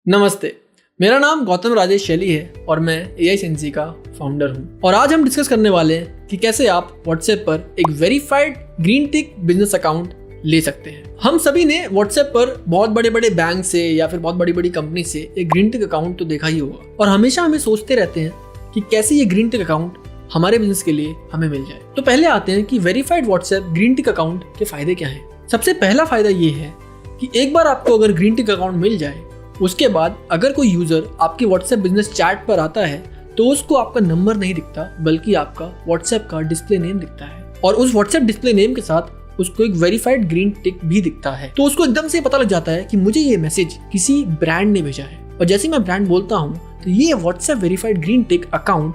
नमस्ते, मेरा नाम गौतम राजेश शैली है और मैं AI Sensei का फाउंडर हूँ। और आज हम डिस्कस करने वाले हैं कि कैसे आप WhatsApp पर एक वेरीफाइड ग्रीन टिक बिजनेस अकाउंट ले सकते हैं। हम सभी ने WhatsApp पर बहुत बड़े बड़े बैंक से या फिर बहुत बड़ी बड़ी कंपनी से एक ग्रीन टिक अकाउंट तो देखा ही होगा और हमेशा हमें सोचते रहते हैं कि कैसे ये ग्रीन टिक अकाउंट हमारे बिजनेस के लिए हमें मिल जाए। तो पहले आते हैं कि verified WhatsApp green tick account के फायदे क्या हैं। सबसे पहला फायदा ये है कि एक बार आपको अगर ग्रीन टिक अकाउंट मिल जाए, उसके बाद अगर कोई यूजर आपके WhatsApp बिजनेस चैट पर आता है तो उसको आपका नंबर नहीं दिखता बल्कि आपका WhatsApp का डिस्प्ले नेम दिखता है और उस WhatsApp डिस्प्ले नेम के साथ उसको एक वेरीफाइड ग्रीन टिक भी दिखता है। तो उसको एकदम से पता लग जाता है कि मुझे ये मैसेज किसी ब्रांड ने भेजा है और जैसे मैं ब्रांड बोलता हूँ तो ये WhatsApp verified green tick account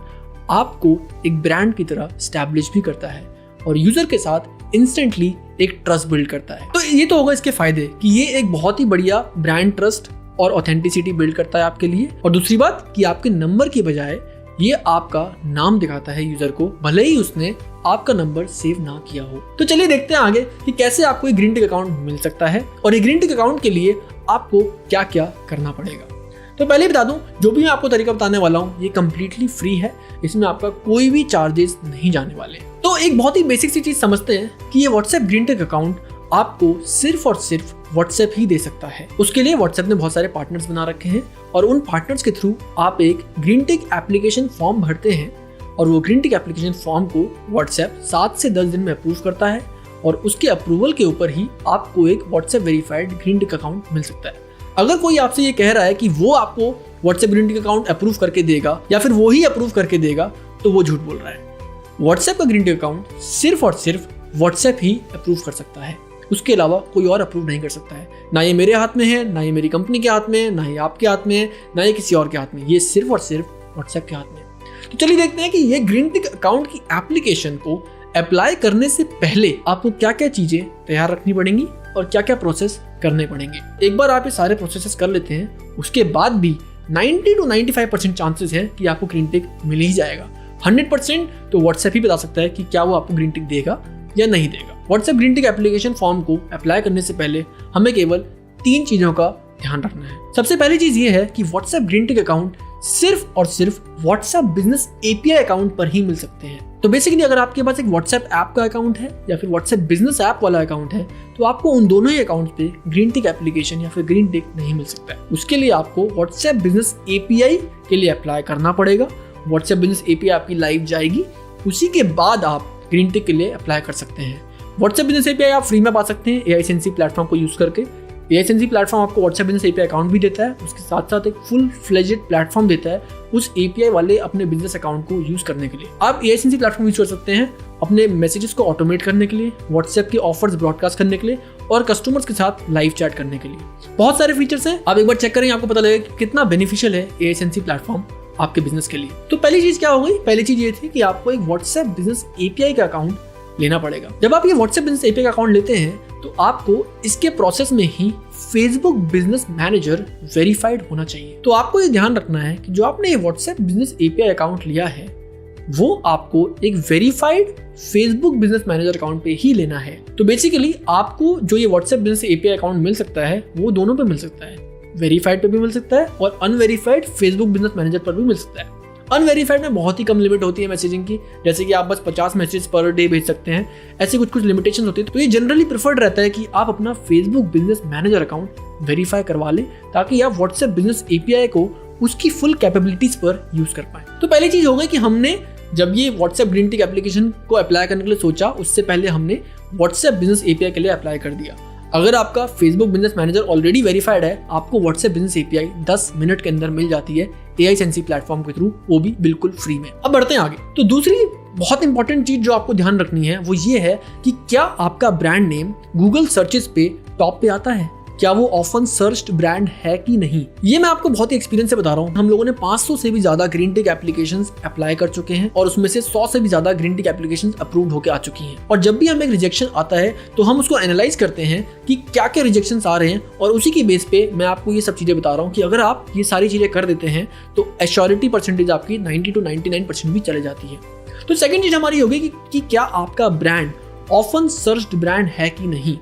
आपको एक ब्रांड की तरह स्टैब्लिश भी करता है और यूजर के साथ इंस्टेंटली एक ट्रस्ट बिल्ड करता है। तो ये तो होगा इसके फायदे कि ये एक बहुत ही बढ़िया ब्रांड ट्रस्ट और ऑथेंटिसिटी बिल्ड करता है आपके लिए। और दूसरी बात कि आपके नंबर की बजाय ये आपका नाम दिखाता है यूजर को, भले ही उसने आपका नंबर सेव ना किया हो। तो चलिए देखते हैं आगे कि कैसे आपको एक ग्रीन टिक अकाउंट मिल सकता है और एक ग्रीन टिक अकाउंट के लिए आपको क्या क्या करना पड़ेगा। तो पहले बता दूं, जो भी मैं आपको तरीका बताने वाला हूं ये कंप्लीटली फ्री है, इसमें आपका कोई भी चार्जेस नहीं जाने वाले। तो एक बहुत ही बेसिक सी चीज समझते हैं कि ये WhatsApp ग्रीन टिक अकाउंट आपको सिर्फ और सिर्फ WhatsApp ही दे सकता है। उसके लिए WhatsApp ने बहुत सारे पार्टनर्स बना रखे हैं और उन पार्टनर्स के थ्रू आप एक ग्रीन टिक एप्लीकेशन फॉर्म भरते हैं और वो ग्रीन टिक एप्लीकेशन फॉर्म को WhatsApp 7 से 10 दिन में अप्रूव करता है और उसके अप्रूवल के ऊपर ही आपको एक WhatsApp verified green tick account मिल सकता है। अगर कोई आपसे ये कह रहा है कि वो आपको WhatsApp green tick account approve करके देगा या फिर वो ही अप्रूव करके देगा तो वो झूठ बोल रहा है। WhatsApp का ग्रीन टिक अकाउंट सिर्फ और सिर्फ WhatsApp ही अप्रूव कर सकता है, उसके अलावा कोई और अप्रूव नहीं कर सकता है। ना ये मेरे हाथ में है, ना ये मेरी कंपनी के हाथ में है, ना ये आपके हाथ में है, ना ये किसी और के हाथ में, ये सिर्फ और सिर्फ WhatsApp के हाथ में है। तो चलिए देखते हैं कि ये ग्रीन टिक अकाउंट की एप्लीकेशन को अप्लाई करने से पहले आपको क्या क्या चीजें तैयार रखनी पड़ेंगी और क्या क्या प्रोसेस करने पड़ेंगे। एक बार आप ये सारे प्रोसेस कर लेते हैं, उसके बाद भी 90 to 95% चांसेस है कि आपको ग्रीन टिक मिल ही जाएगा। 100% तो WhatsApp ही बता सकता है कि क्या वो आपको ग्रीन टिक देगा या नहीं देगा। WhatsApp ग्रीन टिक एप्लीकेशन फॉर्म को अप्लाई करने से पहले हमें केवल 3 चीजों का ध्यान रखना है। सबसे पहली चीज ये है कि WhatsApp ग्रीन टिक अकाउंट सिर्फ और सिर्फ WhatsApp बिजनेस API अकाउंट पर ही मिल सकते हैं। तो बेसिकली अगर आपके पास एक WhatsApp ऐप का अकाउंट है या फिर WhatsApp बिजनेस ऐप वाला अकाउंट है तो आपको उन दोनों ही अकाउंट पे ग्रीन टिक एप्लीकेशन या फिर ग्रीन टिक नहीं मिल सकता है। उसके लिए आपको WhatsApp बिजनेस API के लिए अप्लाई करना पड़ेगा। WhatsApp बिजनेस API आपकी लाइव जाएगी, उसी के बाद आप ग्रीन टिक के लिए अप्लाई कर सकते हैं। WhatsApp बिजनेस API आप फ्री में पा सकते हैं AI Sensei प्लेटफॉर्म को यूज करके। AI Sensei प्लेटफॉर्म आपको WhatsApp बिजनेस API अकाउंट भी देता है, उसके साथ साथ एक फुल फ्लेजेड प्लेटफॉर्म देता है उस API वाले अपने बिजनेस अकाउंट को यूज करने के लिए। आप AI Sensei प्लेटफॉर्म यूज कर सकते हैं अपने मैसेजेस को ऑटोमेट करने के लिए, WhatsApp के ऑफर्स ब्रॉडकास्ट करने के लिए और कस्टमर्स के साथ लाइव चैट करने के लिए। बहुत सारे फीचर्स हैं, आप एक बार चेक करें, आपको पता लगेगा कि कितना बेनिफिशियल है AI Sensei प्लेटफॉर्म आपके बिजनेस के लिए। तो पहली चीज क्या हो गई? पहली चीज ये थी कि आपको एक WhatsApp बिजनेस API का अकाउंट लेना पड़ेगा। जब आप ये WhatsApp बिजनेस API का अकाउंट लेते हैं तो आपको इसके प्रोसेस में ही Facebook बिजनेस मैनेजर वेरीफाइड होना चाहिए। तो आपको ये ध्यान रखना है कि जो आपने ये WhatsApp बिजनेस API अकाउंट लिया है वो आपको एक verified Facebook business manager account पे ही लेना है। तो बेसिकली आपको जो ये WhatsApp बिजनेस API अकाउंट मिल सकता है वो दोनों पे मिल सकता है, वेरीफाइड पे भी मिल सकता है और अनवेरीफाइड Facebook बिजनेस मैनेजर पर भी मिल सकता है। अनवेरीफाइड में बहुत ही कम लिमिट होती है मैसेजिंग की, जैसे कि आप बस 50 मैसेज पर डे भेज सकते हैं, ऐसे कुछ लिमिटेशन होती है। तो ये जनरली प्रेफर्ड रहता है कि आप अपना Facebook business manager account verify करवा लें ताकि आप WhatsApp बिजनेस API को उसकी फुल कैपेबिलिटीज पर यूज कर पाए। तो पहली चीज हो गई कि हमने जब ये WhatsApp ग्रीन टिक एप्लीकेशन को अप्लाई करने के लिए सोचा, उससे पहले हमने WhatsApp बिजनेस API के लिए अप्लाई कर दिया। अगर आपका Facebook business manager already verified है, आपको WhatsApp बिजनेस API 10 मिनट के अंदर मिल जाती है AI Sensei प्लेटफॉर्म के थ्रू, वो भी बिल्कुल फ्री में। अब बढ़ते हैं आगे। तो दूसरी बहुत इंपॉर्टेंट चीज जो आपको ध्यान रखनी है वो ये है कि क्या आपका ब्रांड नेम गूगल सर्चेस पे टॉप पे आता है, क्या वो ऑफन सर्च्ड ब्रांड है कि नहीं। ये मैं आपको बहुत ही एक्सपीरियंस से बता रहा हूँ। हम लोगों ने 500 से भी ज्यादा ग्रीन टिक एप्लीकेशंस अप्लाई कर चुके हैं और उसमें से 100 से भी ज्यादा ग्रीन टिक एप्लीकेशंस अप्रूव्ड होकर आ चुकी हैं। और जब भी हमें एक रिजेक्शन आता है तो हम उसको एनालाइज करते हैं कि क्या क्या रिजेक्शंस आ रहे हैं और उसी की बेस पे मैं आपको ये सब चीजें बता रहा हूँ कि अगर आप ये सारी चीजें कर देते हैं तो एश्योरिटी परसेंटेज आपकी 90 to 99% भी चले जाती है। तो सेकंड चीज हमारी होगी कि क्या आपका ब्रांड ऑफन सर्च्ड ब्रांड है कि नहीं।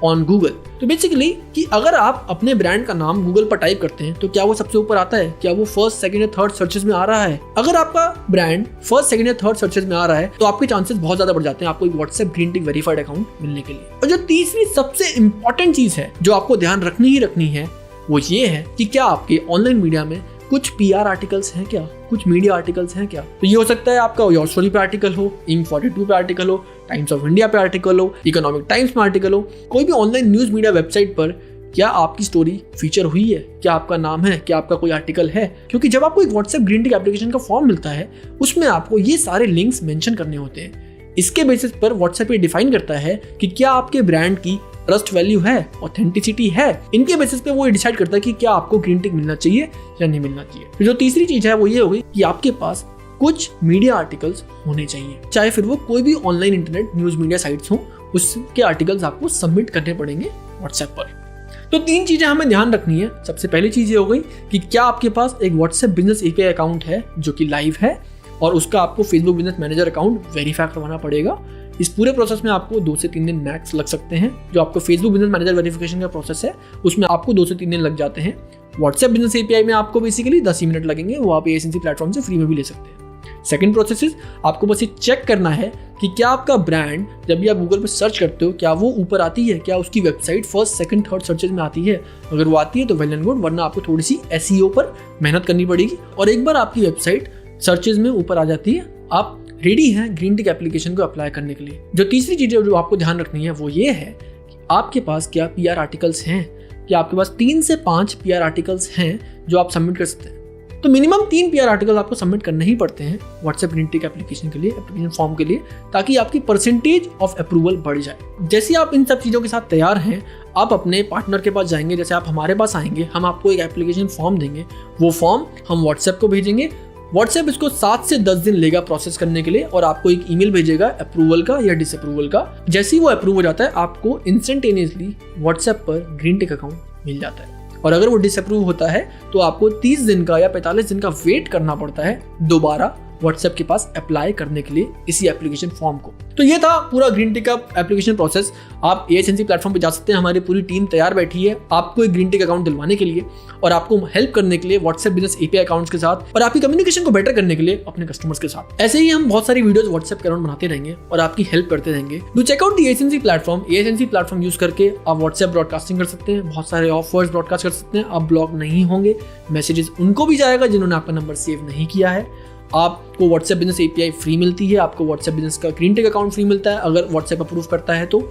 On Google. तो बेसिकली कि अगर आप अपने ब्रांड का नाम गूगल पर टाइप करते हैं तो क्या वो सबसे ऊपर आता है, क्या वो फर्स्ट, सेकंड या थर्ड सर्चेस में आ रहा है। अगर आपका ब्रांड फर्स्ट, सेकंड या थर्ड सर्चेस में आ रहा है तो आपके चांसेस बहुत ज्यादा बढ़ जाते हैं आपको एक व्हाट्सएप ग्रीन टिक वेरीफाइड अकाउंट मिलने के लिए। और जो तीसरी सबसे इंपॉर्टेंट चीज है जो आपको ध्यान रखनी है वो ये है कि क्या आपके ऑनलाइन मीडिया में कुछ PR आर्टिकल्स हैं क्या, कुछ मीडिया आर्टिकल्स हैं क्या। तो ये हो सकता है आपका योर स्टोरी पे आर्टिकल हो, Inc42 पे आर्टिकल हो, टाइम्स ऑफ इंडिया पे आर्टिकल हो, इकोनॉमिक टाइम्स में आर्टिकल हो, कोई भी ऑनलाइन न्यूज मीडिया वेबसाइट पर क्या आपकी स्टोरी फीचर हुई है, क्या आपका नाम है, क्या आपका कोई आर्टिकल है। क्योंकि जब आपको एक व्हाट्सएप ग्रीन टिक एप्लीकेशन का फॉर्म मिलता है उसमें आपको ये सारे लिंक्स मेंशन करने होते हैं। इसके बेसिस पर व्हाट्सएप ये डिफाइन करता है कि क्या आपके ब्रांड की ट्रस्ट वैल्यू है, ऑथेंटिसिटी है। इनके बेसिस पे वो डिसाइड करता है कि क्या आपको ग्रीन टिक मिलना चाहिए या नहीं मिलना चाहिए। फिर जो तीसरी चीज है वो ये होगी कि आपके पास कुछ मीडिया आर्टिकल्स होने चाहिए, चाहे फिर वो कोई भी online internet news media sites हो, उसके आर्टिकल्स आपको सबमिट करने पड़ेंगे व्हाट्सएप पर। तो 3 चीजें हमें ध्यान रखनी है। सबसे पहली चीज ये हो गई कि क्या आपके पास एक व्हाट्सएप बिजनेस API अकाउंट है जो कि लाइव है और उसका आपको Facebook business manager account verify करवाना पड़ेगा। इस पूरे प्रोसेस में आपको 2 से 3 दिन मैक्स लग सकते हैं। जो आपको फेसबुक बिजनेस मैनेजर वेरिफिकेशन का प्रोसेस है उसमें आपको 2 से 3 दिन लग जाते हैं। व्हाट्सएप बिजनेस API में आपको बेसिकली 10 ही मिनट लगेंगे, वो आप एएसएनसी प्लेटफॉर्म से फ्री में भी ले सकते हैं। सेकंड प्रोसेस इज आपको बस ये चेक करना है कि क्या आपका ब्रांड जब भी आप गूगल पर सर्च करते हो क्या वो ऊपर आती है, क्या उसकी website first, second, third searches में आती है। अगर वो आती है तो वेल एंड गुड, वरना आपको थोड़ी सी SEO पर मेहनत करनी पड़ेगी। और एक बार आपकी वेबसाइट सर्चेज में ऊपर आ जाती है आप रेडी हैं ग्रीन टिक एप्लीकेशन को अप्लाई करने के लिए। जो तीसरी चीज जो आपको ध्यान रखनी है वो ये है कि आपके पास क्या PR आर्टिकल्स हैं, क्या आपके पास 3 से 5 PR आर्टिकल्स हैं जो आप सबमिट कर सकते हैं। तो मिनिमम 3 PR आर्टिकल आपको सबमिट करने ही पड़ते हैं व्हाट्सएप ग्रीन टिक एप्लीकेशन के लिए, एप्लीकेशन फॉर्म के लिए, ताकि आपकी परसेंटेज ऑफ अप्रूवल बढ़ जाए। जैसे आप इन सब चीज़ों के साथ तैयार हैं, आप अपने पार्टनर के पास जाएंगे, जैसे आप हमारे पास आएंगे, हम आपको एक एप्लीकेशन फॉर्म देंगे, वो फॉर्म हम व्हाट्सएप को भेजेंगे। व्हाट्सएप इसको 7 से 10 दिन लेगा प्रोसेस करने के लिए और आपको एक ईमेल भेजेगा अप्रूवल का या डिसअप्रूवल का। जैसे ही वो अप्रूव हो जाता है आपको इंस्टेंटेनियसली व्हाट्सएप पर ग्रीन टिक अकाउंट मिल जाता है। और अगर वो डिसअप्रूव होता है तो आपको 30 दिन का या 45 दिन का वेट करना पड़ता है दोबारा व्हाट्सएप के पास अप्लाई करने के लिए इसी एप्लीकेशन फॉर्म को। तो ये था पूरा ग्रीन टिक का एप्लीकेशन प्रोसेस। आप एएसएनसी प्लेटफॉर्म पे जा सकते हैं, हमारी पूरी टीम तैयार बैठी है आपको एक ग्रीन टिक अकाउंट दिलवाने के लिए और आपको हेल्प करने के लिए व्हाट्सएप बिजनेस API अकाउंट्स के साथ और आपकी कम्युनिकेशन को बेटर करने के लिए अपने कस्टमर्स के साथ। ऐसे ही हम बहुत सारी वीडियोस व्हाट्सएप के अकाउंट बनाते रहेंगे और आपकी हेल्प करते रहेंगे। Do check out the ASNC platform. ASNC platform use करके आप व्हाट्सएप ब्रॉडकास्टिंग कर सकते हैं, बहुत सारे ऑफर्स ब्रॉडकास्ट कर सकते हैं, आप ब्लॉक नहीं होंगे, मैसेजेस उनको भी जाएगा जिन्होंने आपका नंबर सेव नहीं किया है। आपको व्हाट्सएप बिजनेस API फ्री मिलती है, आपको व्हाट्सएप बिजनेस का ग्रीन टिक अकाउंट फ्री मिलता है अगर व्हाट्सएप अप्रूव करता है तो।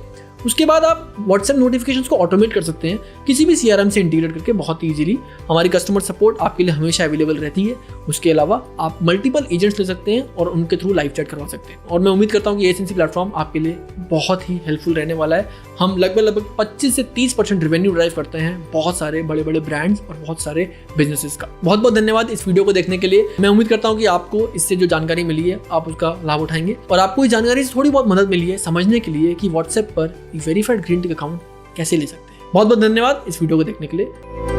उसके बाद आप व्हाट्सएप नोटिफिकेशंस को ऑटोमेट कर सकते हैं किसी भी CRM से इंटीग्रेट करके बहुत ईजिली। हमारी कस्टमर सपोर्ट आपके लिए हमेशा अवेलेबल रहती है। उसके अलावा आप मल्टीपल एजेंट्स ले सकते हैं और उनके थ्रू लाइव चैट करवा सकते हैं। और मैं उम्मीद करता हूँ कि एएसएनसी प्लेटफॉर्म आपके लिए बहुत ही हेल्पफुल रहने वाला है। हम लगभग 25 से 30% रेवेन्यू ड्राइव करते हैं बहुत सारे बड़े बड़े ब्रांड्स और बहुत सारे बिजनेसेस का। बहुत बहुत धन्यवाद इस वीडियो को देखने के लिए। मैं उम्मीद करता हूँ कि आपको इससे जो जानकारी मिली है आप उसका लाभ उठाएंगे और आपको इस जानकारी से थोड़ी बहुत मदद मिली है समझने के लिए कि व्हाट्सएप पर एक वेरीफाइड ग्रीन टिक अकाउंट कैसे ले सकते हैं। बहुत बहुत धन्यवाद इस वीडियो को देखने के लिए।